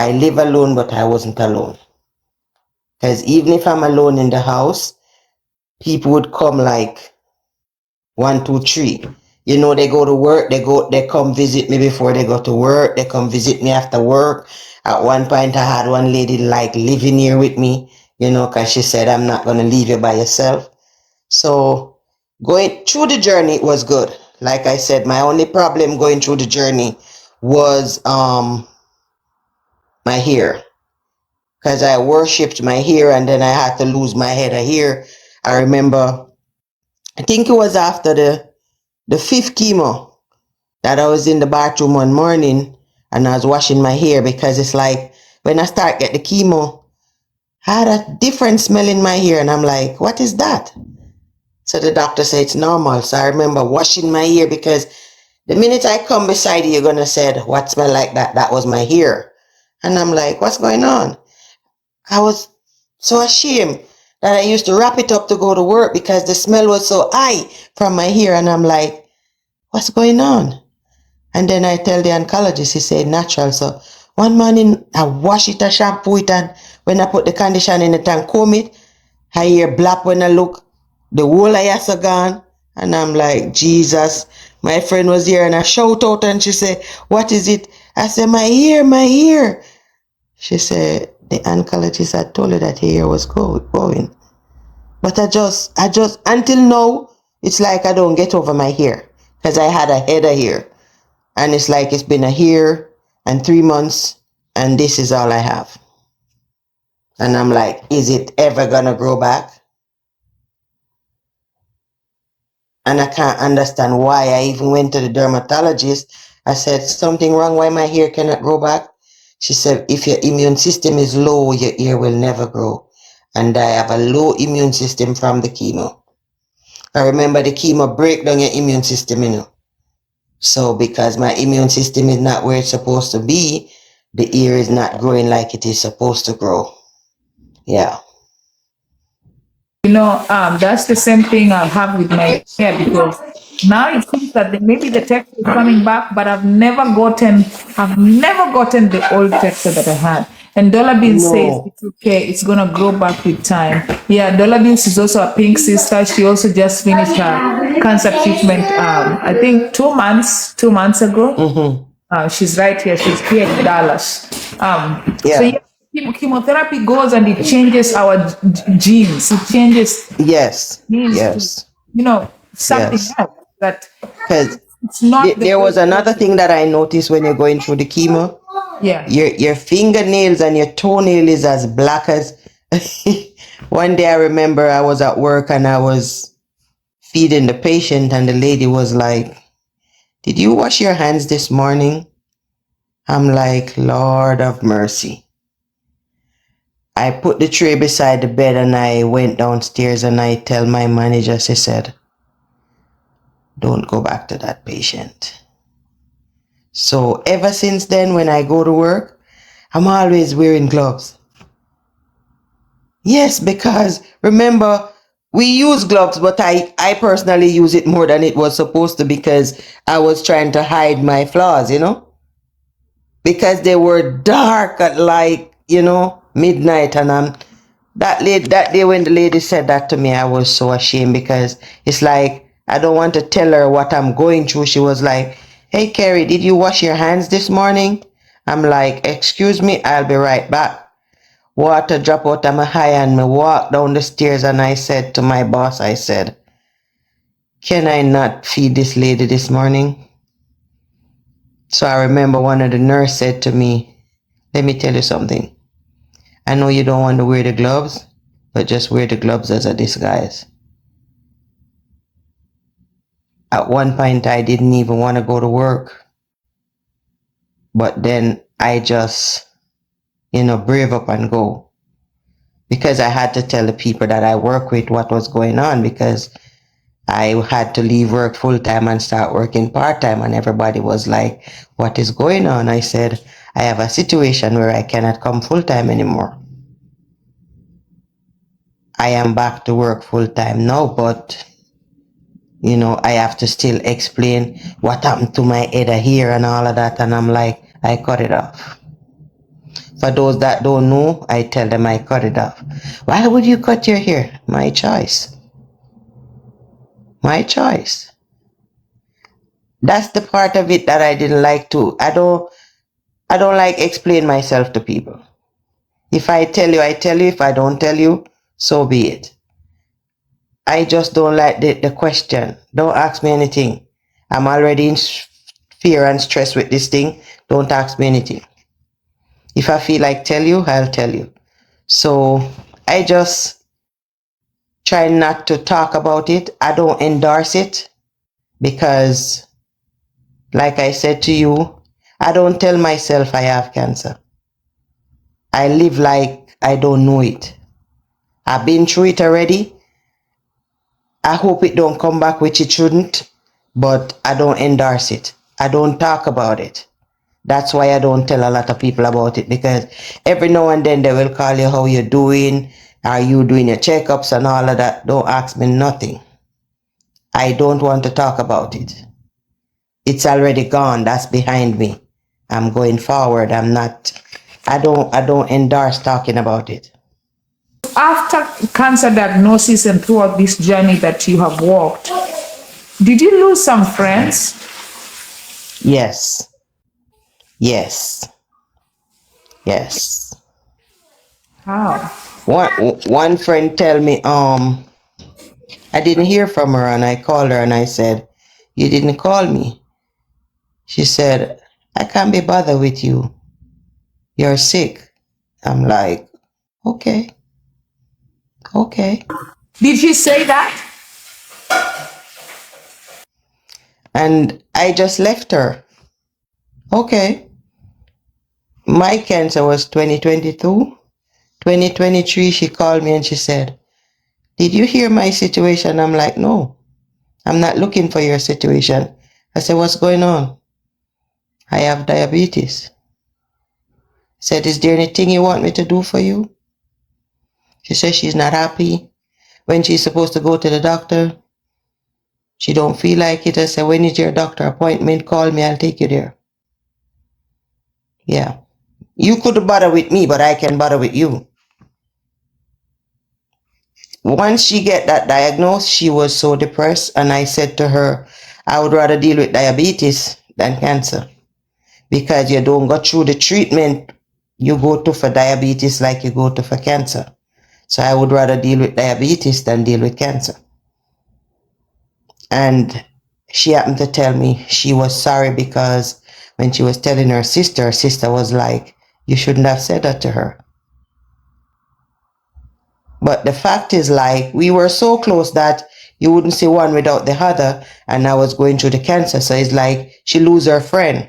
I live alone, but I wasn't alone. Because even if I'm alone in the house, people would come like 1, 2, 3. You know, they go to work, they come visit me before they go to work, they come visit me after work. At one point, I had one lady like living here with me, you know, because she said, I'm not going to leave you by yourself. So going through the journey was good. Like I said, my only problem going through the journey was my hair, because I worshipped my hair and then I had to lose my head of hair. I remember, I think it was after the fifth chemo that I was in the bathroom one morning and I was washing my hair, because it's like when I start get the chemo, I had a different smell in my hair and I'm like, what is that? So the doctor said it's normal. So I remember washing my hair, because the minute I come beside you, you're going to say, what smell like that? That was my hair. And I'm like, what's going on? I was so ashamed that I used to wrap it up to go to work because the smell was so high from my hair. And I'm like, what's going on? And then I tell the oncologist, he said natural. So one morning I wash it, I shampoo it, and when I put the conditioner in it and comb it, I hear blap when I look. The whole hair is gone. And I'm like, Jesus. My friend was here and I shout out and she said, what is it? I said, my hair, my hair. She said, the oncologist had told her that her hair was going. But I just, until now, it's like I don't get over my hair. Because I had a head of hair. And it's like it's been a year and 3 months and this is all I have. And I'm like, is it ever gonna grow back? And I can't understand why. I even went to the dermatologist. I said, something wrong why my hair cannot grow back? She said, if your immune system is low, your hair will never grow. And I have a low immune system from the chemo. I remember the chemo break down your immune system, you know. So because my immune system is not where it's supposed to be, the hair is not growing like it is supposed to grow. Yeah. That's the same thing I have with my hair, because now it seems that maybe the texture is coming back, but I've never gotten the old texture that I had. And Dollar Bean says No. it's okay, it's gonna grow back with time. Yeah, Dollar Beans is also a pink sister. She also just finished her cancer treatment. I think 2 months ago. Mm-hmm. She's right here. She's here in Dallas. So Yeah. yeah, chemotherapy goes and it changes our genes. It changes Yes. genes to, Yes. something Yes. else that Because it's not the there way was it was. another thing that I noticed when you're going through the chemo. Yeah. Your fingernails and your toenail is as black as. One day I remember I was at work and I was feeding the patient and the lady was like, did you wash your hands this morning? I'm like, Lord of mercy. I put the tray beside the bed and I went downstairs and I tell my manager, she said, don't go back to that patient. So ever since then, when I go to work, I'm always wearing gloves. Yes, because remember, we use gloves, but I personally use it more than it was supposed to because I was trying to hide my flaws, you know? Because they were dark at like, midnight. And that day when the lady said that to me, I was so ashamed because it's like, I don't want to tell her what I'm going through. She was like, hey, Kerry, did you wash your hands this morning? I'm like, excuse me, I'll be right back. Water drop out of my eye and me walk down the stairs and I said to my boss, I said, can I not feed this lady this morning? So I remember one of the nurse said to me, let me tell you something. I know you don't want to wear the gloves, but just wear the gloves as a disguise. At one point, I didn't even want to go to work. But then I just, brave up and go. Because I had to tell the people that I work with what was going on because I had to leave work full time and start working part time. And everybody was like, what is going on? I said, I have a situation where I cannot come full time anymore. I am back to work full time now, but I have to still explain what happened to my head here and all of that. And I'm like, I cut it off. For those that don't know, I tell them I cut it off. Why would you cut your hair? My choice. My choice. That's the part of it that I didn't like too. I don't like explain myself to people. If I tell you, I tell you. If I don't tell you, so be it. I just don't like the question. Don't ask me anything. I'm already in fear and stress with this thing. Don't ask me anything. If I feel like tell you, I'll tell you. So I just try not to talk about it. I don't endorse it because, like I said to you, I don't tell myself I have cancer. I live like I don't know it. I've been through it already. I hope it don't come back, which it shouldn't, but I don't endorse it. I don't talk about it. That's why I don't tell a lot of people about it, because every now and then they will call you, how you're doing, are you doing your checkups and all of that. Don't ask me nothing. I don't want to talk about it. It's already gone. That's behind me. I'm going forward. I don't endorse talking about it. After cancer diagnosis and throughout this journey that you have walked, did you lose some friends? Yes. Yes. Yes. How? One friend tell me, I didn't hear from her, and I called her and I said, you didn't call me. She said, I can't be bothered with you. You're sick. I'm like, okay. Did she say that? And I just left her. Okay. My cancer was 2022. 2023, she called me and she said, did you hear my situation? I'm like, no, I'm not looking for your situation. I said, what's going on? I have diabetes. I said, is there anything you want me to do for you? She says she's not happy. When she's supposed to go to the doctor, she don't feel like it. I said, when is your doctor appointment? Call me, I'll take you there. Yeah. You could bother with me, but I can bother with you. Once she get that diagnosis, she was so depressed, and I said to her, I would rather deal with diabetes than cancer, because you don't go through the treatment you go to for diabetes like you go to for cancer. So I would rather deal with diabetes than deal with cancer. And she happened to tell me she was sorry because when she was telling her sister was like, you shouldn't have said that to her. But the fact is, like, we were so close that you wouldn't see one without the other, and I was going through the cancer. So it's like she lose her friend,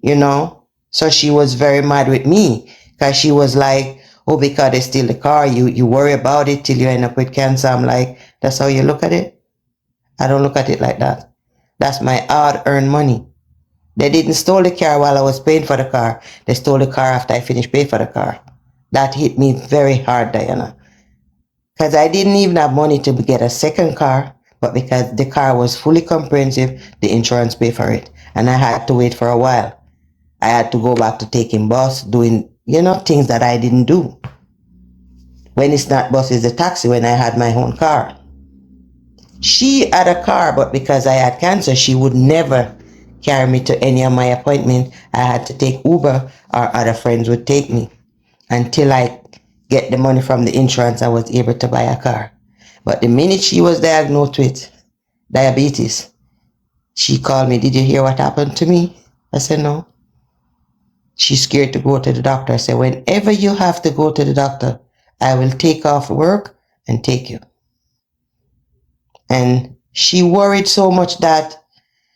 you know? So she was very mad with me because she was like, oh, because they steal the car, you worry about it till you end up with cancer. I'm like, that's how you look at it? I don't look at it like that. That's my hard-earned money. They didn't steal the car while I was paying for the car. They stole the car after I finished paying for the car. That hit me very hard, Diana. Because I didn't even have money to get a second car, but because the car was fully comprehensive, the insurance paid for it. And I had to wait for a while. I had to go back to taking bus, doing, things that I didn't do. When it's not bus, it's a taxi when I had my own car. She had a car, but because I had cancer, she would never carry me to any of my appointments. I had to take Uber, or other friends would take me. Until I get the money from the insurance, I was able to buy a car. But the minute she was diagnosed with diabetes, she called me, did you hear what happened to me? I said, no. She's scared to go to the doctor. I said, whenever you have to go to the doctor, I will take off work and take you. And she worried so much that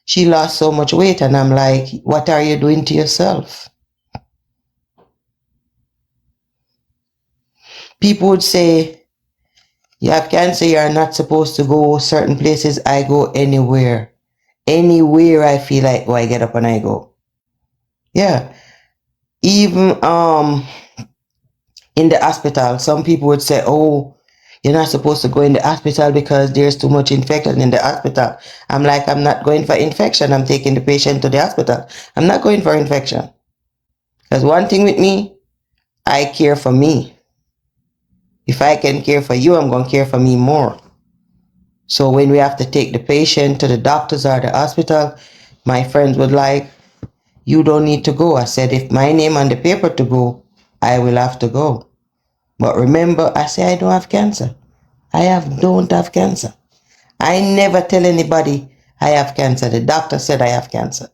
she lost so much weight. And I'm like, what are you doing to yourself? People would say, you have cancer, you are not supposed to go certain places. I go anywhere. Anywhere I feel like, I get up and I go. Yeah. Even in the hospital, some people would say, oh, you're not supposed to go in the hospital because there's too much infection in the hospital. I'm like, I'm not going for infection. I'm taking the patient to the hospital. I'm not going for infection. Because one thing with me, I care for me. If I can care for you, I'm going to care for me more. So when we have to take the patient to the doctors or the hospital, my friends would like, you don't need to go. I said, if my name on the paper to go, I will have to go. But remember, I say I don't have cancer. Don't have cancer. I never tell anybody I have cancer. The doctor said I have cancer.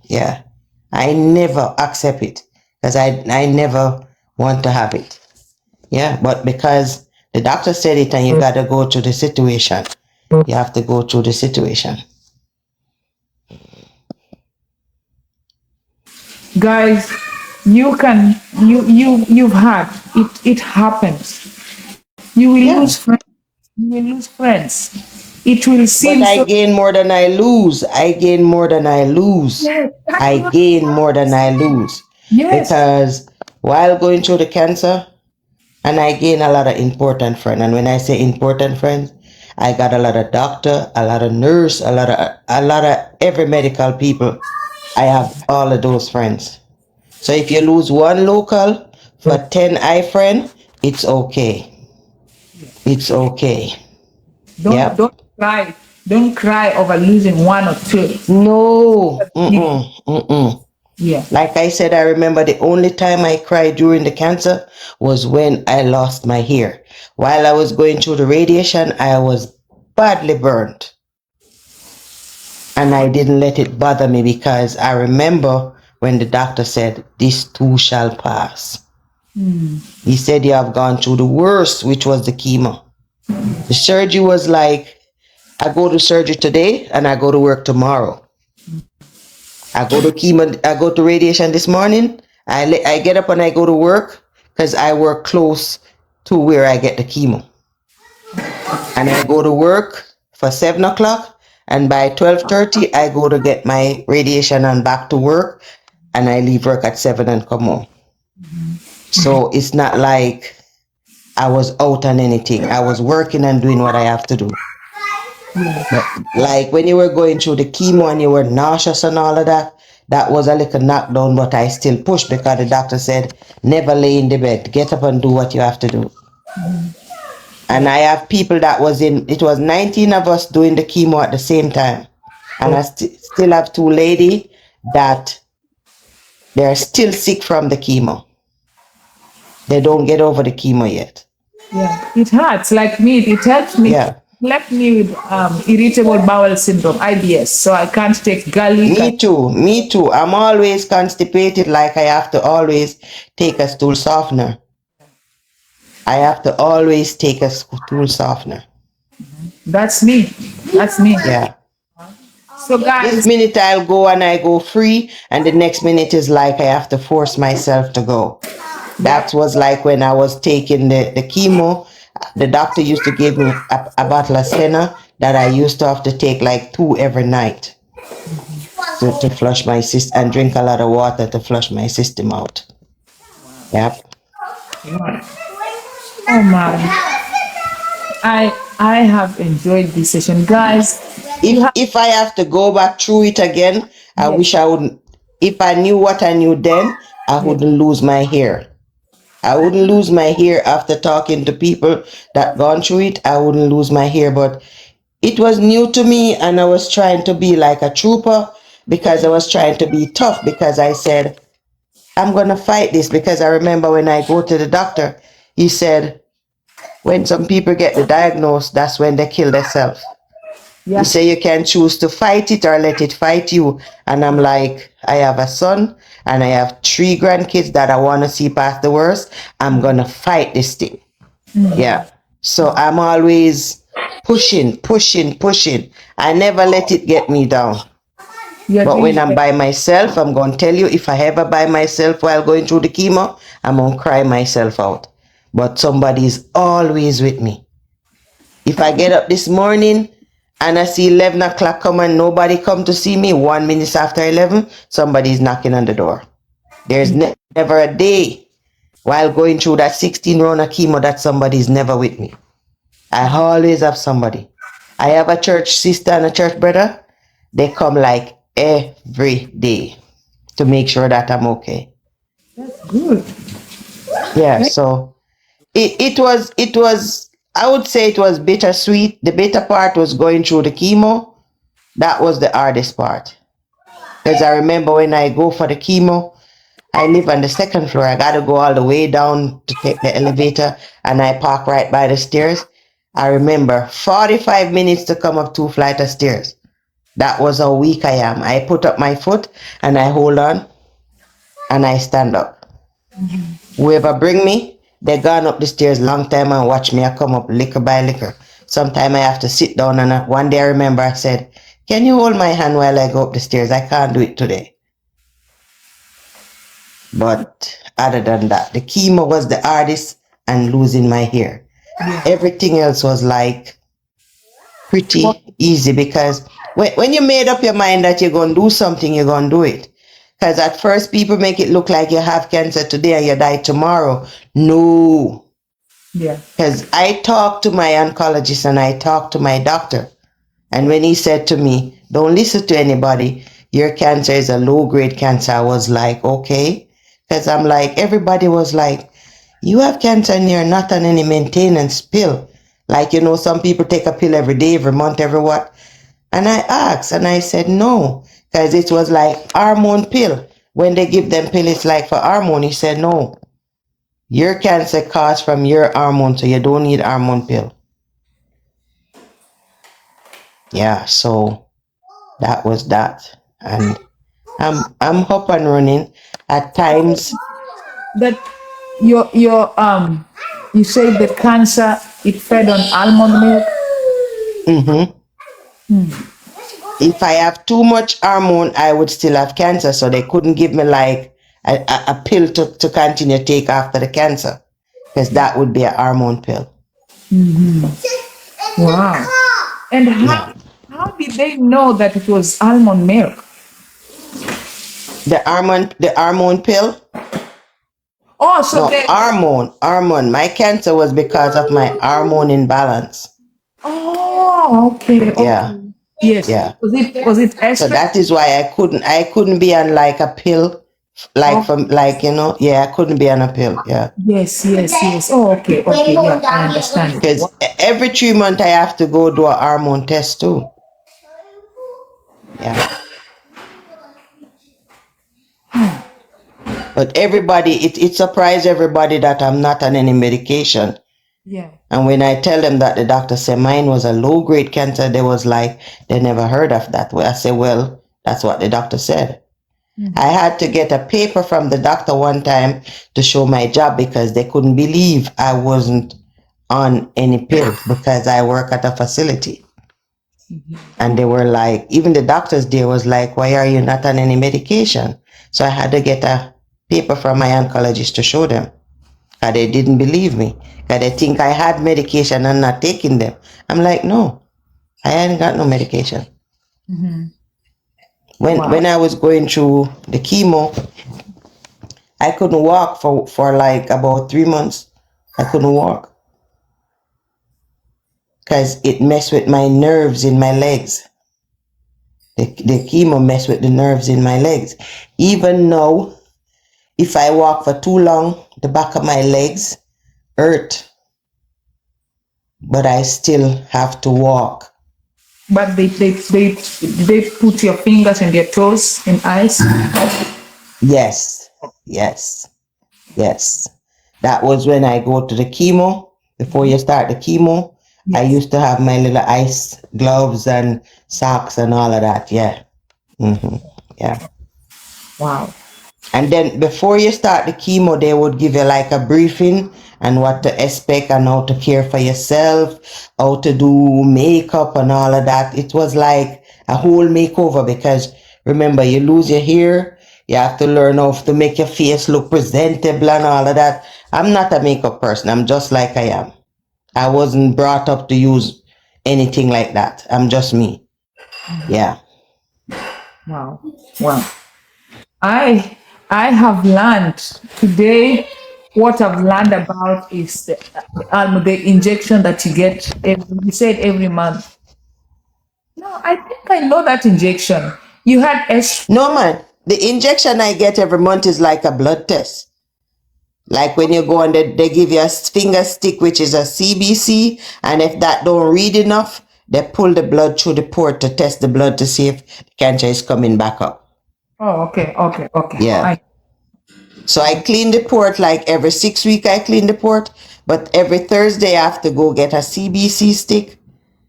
Yeah. I never accept it because I never want to have it. Yeah. But because the doctor said it and you got to go through the situation, you have to go through the situation. Guys, you've had it happens. You will Yeah. lose friends. You will lose friends. It will But seem I so. gain more than I lose. I gain more than I lose. Yes, I gain more than I lose. yes. Because while going through the cancer, and I gain a lot of important friends. And when I say important friends, I got a lot of doctor, a lot of nurse, a lot of every medical people. I have all of those friends. So if you lose one local for 10 eye friend, it's okay. It's okay. Don't Yep. don't cry. Don't cry over losing one or two. No. Mm-mm. Yeah. Like I said, I remember the only time I cried during the cancer was when I lost my hair. While I was going through the radiation, I was badly burned. And I didn't let it bother me because I remember when the doctor said, this too shall pass. He said, you have gone through the worst, which was the chemo. The surgery was like, I go to surgery today and I go to work tomorrow. I go to chemo, I go to radiation this morning. I get up and I go to work because I work close to where I get the chemo. And I go to work for 7 o'clock, and by 12:30 I go to get my radiation and back to work, and I leave work at 7 and come home. So it's not like I was out on anything. I was working and doing what I have to do. But like when you were going through the chemo and you were nauseous and all of that, that was a little knockdown, but I still pushed because the doctor said, never lay in the bed. Get up and do what you have to do. And I have people that was it was 19 of us doing the chemo at the same time. And I still have two ladies that they're still sick from the chemo. They don't get over the chemo yet. Yeah. It hurts. Like me, it helps me. Yeah. Left me with irritable bowel syndrome, IBS. So I can't take garlic. Me too. I'm always constipated, like I have to always take a stool softener. I have to always take a stool softener. That's me. That's me. Yeah. So This guys, minute I'll go and I go free, and the next minute is like I have to force myself to go. That was like when I was taking the chemo. The doctor used to give me a bottle of Senna that I used to have to take like 2 every night to flush my system, and drink a lot of water to flush my system out. Yep. oh man, I have enjoyed this session, guys. If I have to go back through it again, I wish I wouldn't. If I knew what I knew then, I wouldn't lose my hair. I wouldn't lose my hair after talking to people that gone through it. I wouldn't lose my hair, but it was new to me, and I was trying to be like a trooper because I was trying to be tough because I said, I'm going to fight this. Because I remember when I go to the doctor, he said, when some people get the diagnosis, that's when they kill themselves. Yeah. You say you can choose to fight it or let it fight you. And I'm like, I have a son and I have 3 grandkids that I want to see past the worst. I'm going to fight this thing. Yeah. So I'm always pushing. I never let it get me down. But when I'm by myself, I'm going to tell you, if I ever by myself while going through the chemo, I'm going to cry myself out. But somebody's always with me. If I get up this morning and I see 11 o'clock come and nobody come to see me, 1 minute after 11, somebody's knocking on the door. There's never a day while going through that 16 round of chemo that somebody's never with me. I always have somebody. I have a church sister and a church brother. They come like every day to make sure that I'm okay. That's good. Yeah, so it was I would say it was bittersweet. The bitter part was going through the chemo. That was the hardest part. Because I remember when I go for the chemo, I live on the second floor. I gotta go all the way down to take the elevator and I park right by the stairs. I remember 45 minutes to come up 2 flights of stairs. That was how weak I am. I put up my foot and I hold on and I stand up. Whoever bring me, they gone up the stairs long time and watch me. I come up liquor by liquor. Sometime I have to sit down and one day I remember I said, "Can you hold my hand while I go up the stairs? I can't do it today." But other than that, the chemo was the hardest and losing my hair. Yeah. Everything else was like Well, pretty easy because when you made up your mind that you're going to do something, you're going to do it. Because at first people make it look like you have cancer today and you die tomorrow. No. yeah. Because I talked to my oncologist and I talked to my doctor. And when he said to me, "Don't listen to anybody, your cancer is a low grade cancer," I was like, okay. Because I'm like, everybody was like, "You have cancer and you're not on any maintenance pill." Like, some people take a pill every day, every month, every what. And I asked and I said, no, because it was like hormone pill. When they give them pill, it's like for hormone. He said, no, your cancer caused from your hormone, so you don't need hormone pill. Yeah, so that was that. And I'm up and running. At times, But you say the cancer it fed on almond milk. mhm, if I have too much hormone, I would still have cancer. So they couldn't give me like a pill to continue to take after the cancer, because that would be a hormone pill. Wow. And Yeah. how did they know that it was almond milk? The hormone pill? Oh, so No, they. hormone. My cancer was because of my hormone imbalance. Oh, okay, Yeah. okay. Yes. Yeah. Was it So estrogen? that is why I couldn't be on like a pill, like Oh, from like yeah, I couldn't be on a pill. Yeah. yes, yes, yes. Oh, okay, okay. Yeah, I understand. Because every 3 months I have to go do a hormone test too. Yeah. But everybody, it surprised everybody that I'm not on any medication. Yeah. And when I tell them that the doctor said mine was a low grade cancer, they was like, they never heard of that. Well, I said, well, that's what the doctor said. I had to get a paper from the doctor one time to show my job because they couldn't believe I wasn't on any pills because I work at a facility. And they were like, even the doctors there was like, "Why are you not on any medication?" So I had to get a paper from my oncologist to show them. Because they didn't believe me. Because they think I had medication and not taking them. I'm like, no, I hadn't got no medication. When I was going through the chemo, I couldn't walk for like about 3 months. I couldn't walk because it messed with my nerves in my legs. The chemo messed with the nerves in my legs. Even now, if I walk for too long, the back of my legs hurt, but I still have to walk. But they put your fingers and your toes in ice. Yes, yes, yes. That was when I go to the chemo. Before you start the chemo, I Yes. used to have my little ice gloves and socks and all of that. Yeah. Yeah. Wow. And then before you start the chemo, they would give you like a briefing and what to expect and how to care for yourself, how to do makeup and all of that. It was like a whole makeover because remember, you lose your hair, you have to learn how to make your face look presentable and all of that. I'm not a makeup person. I'm just like I am. I wasn't brought up to use anything like that. I'm just me. Yeah. Wow. Wow. I I have learned today. What I've learned about is the injection that you get. You said every month. No, I think I know that injection. You had No, man. The injection I get every month is like a blood test. Like when you go and they give you a finger stick, which is a CBC, and if that don't read enough, they pull the blood through the port to test the blood to see if the cancer is coming back up. Oh, okay, okay, okay. Yeah. So I clean the port like every 6 weeks. I clean the port, but every Thursday I have to go get a CBC stick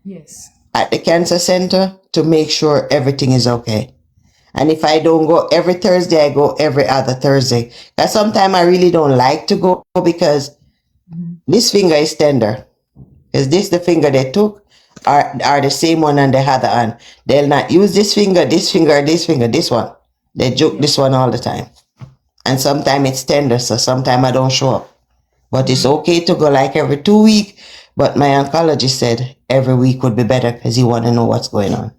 Yes. at the cancer center to make sure everything is okay. And if I don't go every Thursday, I go every other Thursday. Because sometimes I really don't like to go because this finger is tender. Is this the finger they took? Are the same one on the other hand? They'll not use this finger, this finger, this finger, this one. They joke this one all the time. And sometimes it's tender, so sometimes I don't show up. But it's okay to go like every 2 weeks. But my oncologist said every week would be better because he want to know what's going on.